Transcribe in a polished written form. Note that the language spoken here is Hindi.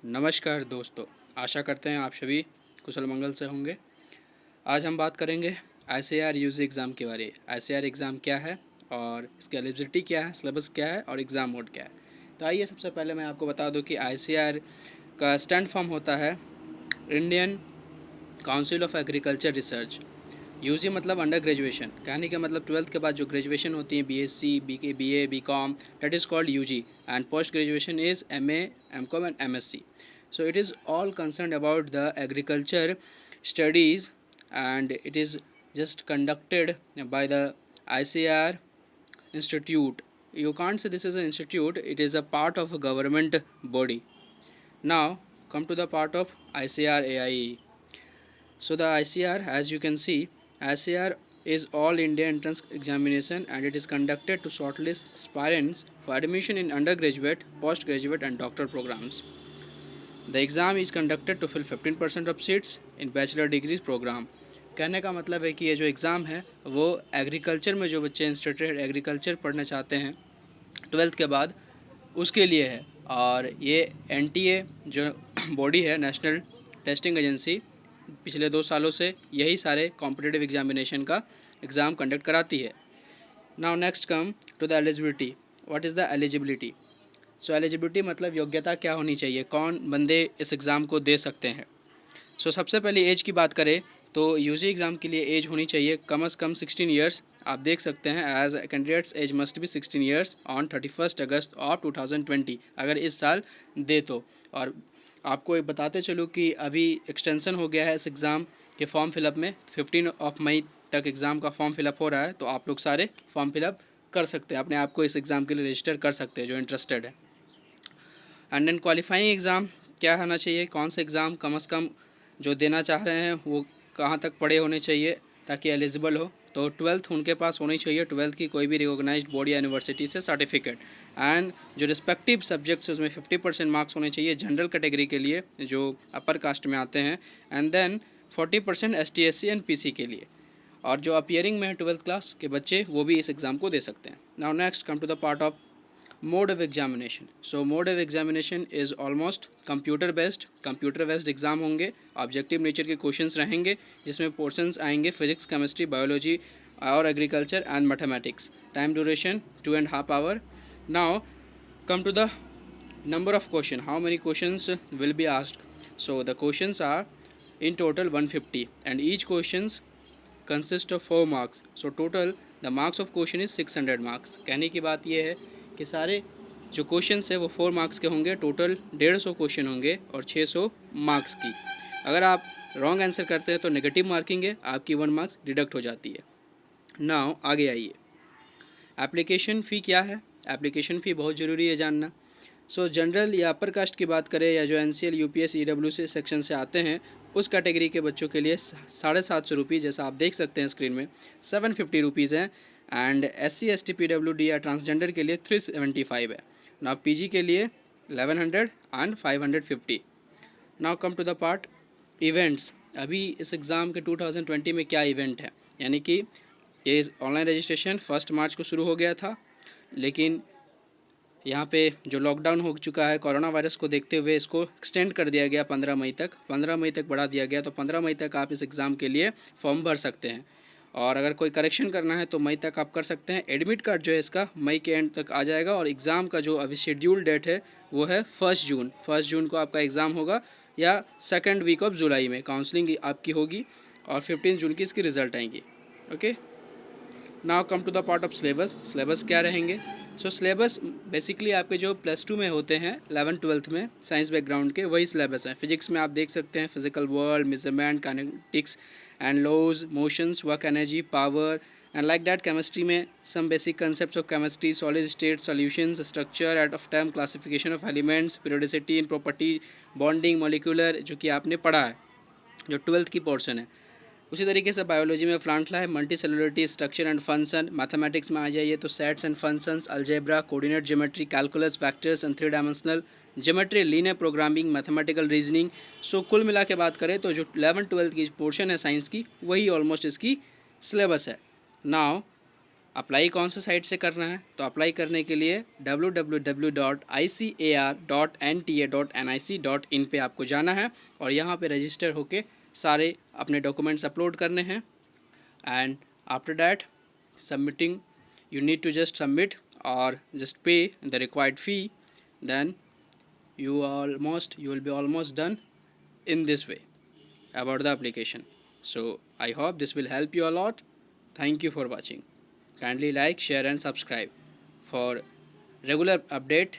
नमस्कार दोस्तों, आशा करते हैं आप सभी कुशल मंगल से होंगे। आज हम बात करेंगे ICAR यूजी एग्ज़ाम के बारे में। ICAR एग्ज़ाम क्या है और इसकी एलिजिबिलिटी क्या है, सिलेबस क्या है और एग्ज़ाम मोड क्या है। तो आइए सबसे पहले मैं आपको बता दूं कि ICAR का स्टैंड फॉर्म होता है Indian Council of Agriculture Research. UG मतलब अंडर ग्रेजुएशन, कहने का मतलब 12th के बाद जो ग्रेजुएशन होती है BSc, BA, BCom, that is called UG, and post graduation is MA, MCom and MSc. So it is all concerned about the agriculture studies, and it is just conducted by the ICAR institute. You can't say this is an institute, it is a part of a government body. Now come to the part of ICAR AIE. So the ICAR, as you can see, ICAR is All India Entrance Examination, and it is conducted to shortlist aspirants for admission in undergraduate, postgraduate and doctoral programs. The exam is conducted to fill 15% of seats in bachelor degrees program. कहने का मतलब है कि ये जो एग्ज़ाम है वो एग्रीकल्चर में जो बच्चे इंस्टीट्यूट एग्रीकल्चर पढ़ना चाहते हैं 12th के बाद उसके लिए है। और ये NTA जो बॉडी है, नेशनल टेस्टिंग एजेंसी, पिछले 2 सालों से यही सारे कॉम्पिटिटिव एग्जामिनेशन का एग्ज़ाम कंडक्ट कराती है। Now next come to the eligibility. What is the eligibility? So eligibility मतलब योग्यता क्या होनी चाहिए, कौन बंदे इस एग्ज़ाम को दे सकते हैं। सो सबसे पहले एज की बात करें तो यूजी एग्ज़ाम के लिए एज होनी चाहिए कम से कम 16 ईयर्स। आप देख सकते हैं age candidates age must be 16 years on 31 August of 2020, अगर इस साल दे तो। और आपको एक बताते चलूँ कि अभी एक्सटेंशन हो गया है इस एग्ज़ाम के फॉर्म फिलअप में, 15 मई तक एग्ज़ाम का फॉर्म फिलअप हो रहा है। तो आप लोग सारे फॉर्म फिलअप कर सकते हैं, अपने आप को इस एग्ज़ाम के लिए रजिस्टर कर सकते हैं जो इंटरेस्टेड है। एंड देन क्वालिफाइंग एग्ज़ाम क्या होना चाहिए, कौन सा एग्ज़ाम कम से कम जो देना चाह रहे हैं वो कहाँ तक पढ़े होने चाहिए ताकि एलिजिबल हो। तो 12th उनके पास होनी चाहिए, 12th की कोई भी रिकॉग्नाइज्ड बॉडी या यूनिवर्सिटी से सर्टिफिकेट। एंड जो रिस्पेक्टिव सब्जेक्ट्स उसमें 50% मार्क्स होने चाहिए जनरल कैटेगरी के लिए जो अपर कास्ट में आते हैं, and then 40% ST SC and PC के लिए। और जो अपियरिंग में है 12th क्लास के बच्चे वो भी इस एग्ज़ाम को दे सकते हैं। Now next come to the part of mode of examination. So mode of examination is almost computer based exam होंगे। ऑब्जेक्टिव नेचर के क्वेश्चंस रहेंगे जिसमें पोर्शंस आएंगे फिजिक्स, केमिस्ट्री, बायोलॉजी और agriculture and mathematics. Time duration 2.5 hour. Now come to the number of question, how many questions will be asked. So the questions are in total 150 and each questions consist of 4 marks. So total the marks of question is 600 marks. कहने की बात यह है कि सारे जो क्वेश्चंस है वो 4 मार्क्स के होंगे, टोटल 150 क्वेश्चन होंगे और 600 मार्क्स की। अगर आप रॉन्ग आंसर करते हैं तो नेगेटिव मार्किंग है, आपकी 1 मार्क्स डिडक्ट हो जाती है। नाउ आगे आइए, एप्लीकेशन फ़ी क्या है। एप्लीकेशन फ़ी बहुत ज़रूरी है जानना। सो जनरल या अपर कास्ट की बात करें या जो NCL UPS EWC सेक्शन से आते हैं उस कैटेगरी के बच्चों के लिए 750 रुपये, जैसा आप देख सकते हैं स्क्रीन में 750 रुपीज़ हैं। एंड SC ST PWD या ट्रांसजेंडर के लिए 375 है। नाउ PG के लिए 1100 and 550। Now come to the part events. अभी इस एग्ज़ाम के 2020 में क्या इवेंट है, यानी कि ये ऑनलाइन रजिस्ट्रेशन 1 मार्च को शुरू हो गया था, लेकिन यहाँ पे जो लॉकडाउन हो चुका है कोरोना वायरस को देखते हुए इसको एक्सटेंड कर दिया गया 15 मई तक, 15 मई तक बढ़ा दिया गया। तो 15 मई तक आप इस एग्ज़ाम के लिए फॉर्म भर सकते हैं और अगर कोई करेक्शन करना है तो मई तक आप कर सकते हैं। एडमिट कार्ड जो है इसका मई के एंड तक आ जाएगा और एग्ज़ाम का जो अभी शेड्यूल डेट है वो है 1 जून। 1 जून को आपका एग्ज़ाम होगा या 2nd वीक ऑफ जुलाई में काउंसलिंग आपकी होगी और 15 जून की इसकी रिज़ल्ट आएंगी। Okay, now come to the part of syllabus. Syllabus क्या रहेंगे? सो सिलेबस बेसिकली आपके जो +2 में होते हैं 11th 12th में साइंस बैकग्राउंड के वही सिलेबस है। फिजिक्स में आप देख सकते हैं physical world, measurement, kinetics and laws, motions, work energy, power and like that. Chemistry में some basic concepts of chemistry, solid state solutions, structure, at of time, classification of elements, periodicity in property, bonding, molecular, जो कि आपने पढ़ा है जो 12th की पोर्शन है। उसी तरीके से बायोलॉजी में plant life, multicellularity, structure and function. Mathematics में आ जाइए तो sets and functions, algebra, coordinate geometry, calculus, factors and 3 dimensional geometry, linear programming, mathematical reasoning. So कुल मिला के बात करें तो जो 11th 12th की पोर्शन है साइंस की वही ऑलमोस्ट इसकी सिलेबस है। नाउ अप्लाई कौन से साइट से करना है, तो अप्लाई करने के लिए www.icar.nta.nic.in पे आपको जाना है और यहाँ पे रजिस्टर होके सारे अपने डॉक्यूमेंट्स अपलोड करने हैं। And after that submitting, you need to just submit or just pay the required fee, then you will be almost done in this way about the application. So I hope this will help you a lot. Thank you for watching. Kindly like, share and subscribe for regular update